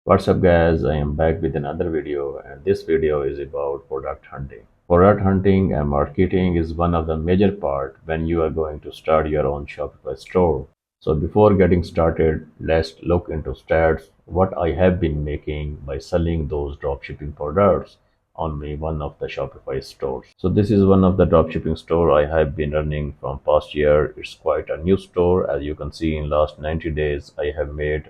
What's up guys, I am back with another video and this video is about product hunting. Product hunting and marketing is one of the major part when you are going to start your own Shopify store. So before getting started, let's look into stats what I have been making by selling those dropshipping products on one of the Shopify stores. So this is one of the dropshipping store I have been running from past year. It's quite a new store. As you can see in last 90 days I have made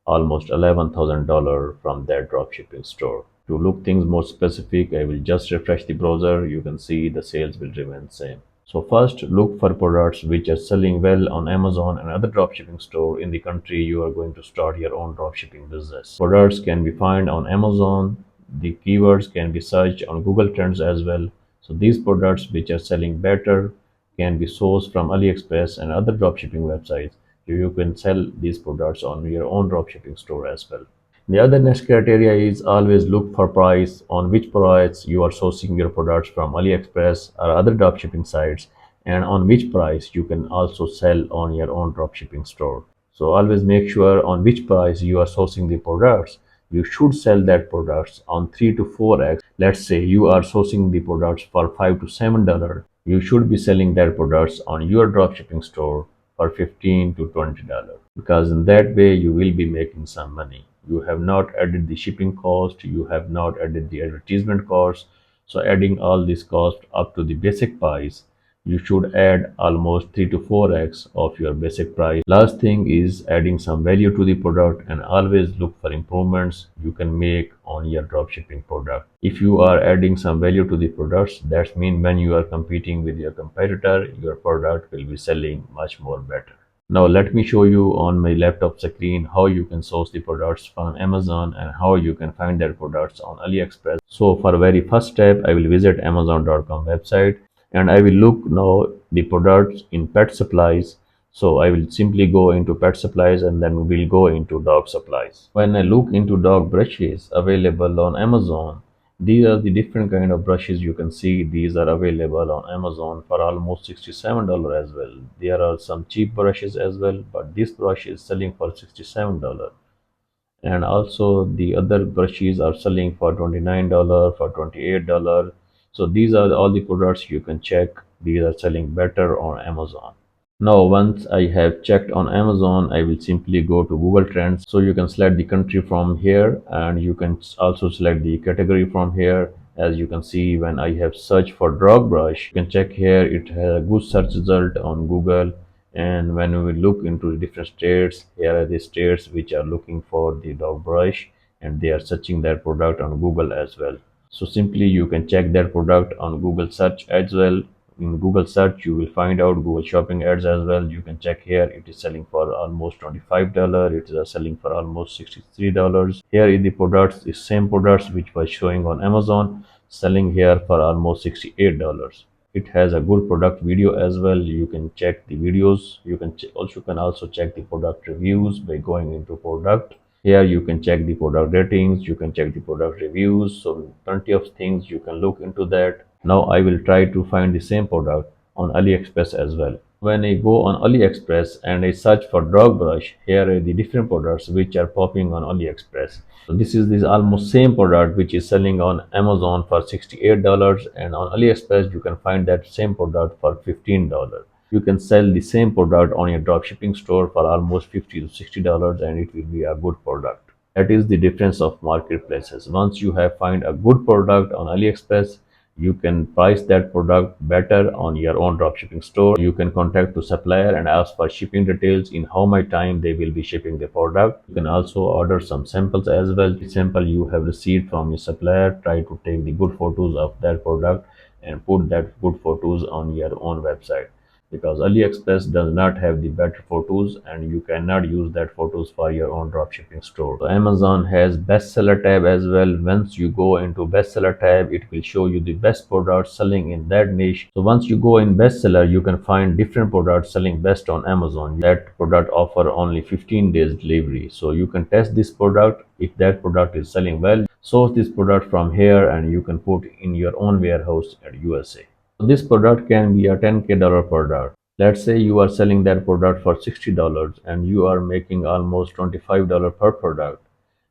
almost $11,000 from that dropshipping store. To look things more specific, I will just refresh the browser. You can see the sales will remain same. So first, look for products which are selling well on Amazon and other dropshipping store in the country you are going to start your own dropshipping business. Products can be found on Amazon. The keywords can be searched on Google Trends as well. So these products which are selling better can be sourced from AliExpress and other dropshipping websites. You can sell these products on your own dropshipping store as well. The other next criteria is always look for price, on which price you are sourcing your products from AliExpress or other dropshipping sites, and on which price you can also sell on your own dropshipping store. So always make sure on which price you are sourcing the products. You should sell that products on 3 to 4x. Let's say you are sourcing the products for $5 to $7. You should be selling that products on your dropshipping store for $15 to $20, because in that way you will be making some money. You have not added the shipping cost, you have not added the advertisement cost. So adding all this cost up to the basic price, you should add almost 3 to 4x of your basic price. Last thing is adding some value to the product, and always look for improvements you can make on your dropshipping product. If you are adding some value to the products, that means when you are competing with your competitor, your product will be selling much more better. Now let me show you on my laptop screen how you can source the products from Amazon and how you can find their products on AliExpress. So for very first step, I will visit Amazon.com website and I will look now the products in pet supplies. So I will simply go into pet supplies and then we will go into dog supplies. When I look into dog brushes available on Amazon, these are the different kind of brushes you can see. These are available on Amazon for almost $67 as well. There are some cheap brushes as well, but this brush is selling for $67. And also the other brushes are selling for $29, for $28. So these are all the products you can check. These are selling better on Amazon. Now once I have checked on Amazon, I will simply go to Google Trends. So you can select the country from here and you can also select the category from here. As you can see, when I have searched for dog brush, you can check here it has a good search result on Google. And when we look into the different states, here are the states which are looking for the dog brush and they are searching their product on Google as well. So simply you can check their product on Google search as well. In Google search you will find out Google shopping ads as well. You can check here, it is selling for almost $25. It is selling for almost $63. Here is the products, the same products which was showing on Amazon, selling here for almost $68. It has a good product video as well. You can check the videos. You can also check the product reviews by going into product. Here you can check the product ratings, you can check the product reviews. So plenty of things you can look into that. Now I will try to find the same product on AliExpress as well. When I go on AliExpress and I search for dog brush, here are the different products which are popping on AliExpress. So this is this almost same product which is selling on Amazon for $68, and on AliExpress you can find that same product for $15. You can sell the same product on your dropshipping store for almost $50 to $60 and it will be a good product. That is the difference of marketplaces. Once you have find a good product on AliExpress, you can price that product better on your own dropshipping store. You can contact the supplier and ask for shipping details, in how much time they will be shipping the product. You can also order some samples as well. The sample you have received from your supplier, try to take the good photos of that product and put that good photos on your own website, because AliExpress does not have the better photos and you cannot use that photos for your own dropshipping store. So Amazon has bestseller tab as well. Once you go into bestseller tab, it will show you the best products selling in that niche. So once you go in bestseller, you can find different products selling best on Amazon. That product offer only 15 days delivery. So you can test this product. If that product is selling well, source this product from here and you can put in your own warehouse at USA. This product can be a $10K product. Let's say you are selling that product for $60 and you are making almost $25 per product.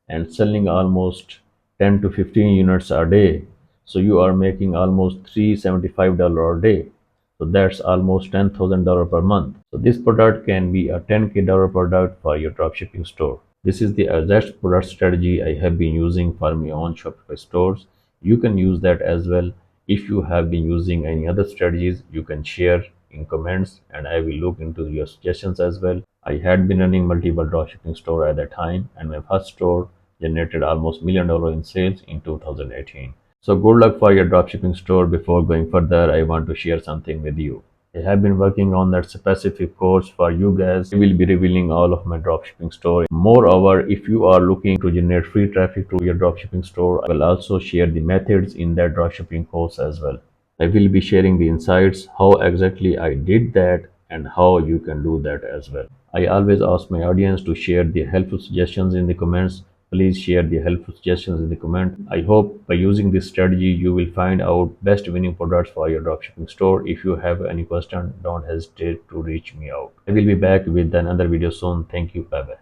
and selling almost 10 to 15 units a day. So you are making almost $375 a day. So that's almost $10,000 per month. So this product can be a $10K product for your dropshipping store. This is the exact product strategy I have been using for my own Shopify stores. You can use that as well. If you have been using any other strategies, you can share in comments and I will look into your suggestions as well. I had been running multiple dropshipping store at that time and my first store generated almost $1 million in sales in 2018. So good luck for your dropshipping store. Before going further, I want to share something with you. I have been working on that specific course for you guys. I will be revealing all of my dropshipping store. Moreover, if you are looking to generate free traffic to your dropshipping store, I will also share the methods in that dropshipping course as well. I will be sharing the insights, how exactly I did that, and how you can do that as well. I always ask my audience to share the helpful suggestions in the comments. Please share the helpful suggestions in the comment. I hope by using this strategy, you will find out best winning products for your dropshipping store. If you have any question, don't hesitate to reach me out. I will be back with another video soon. Thank you. Bye bye.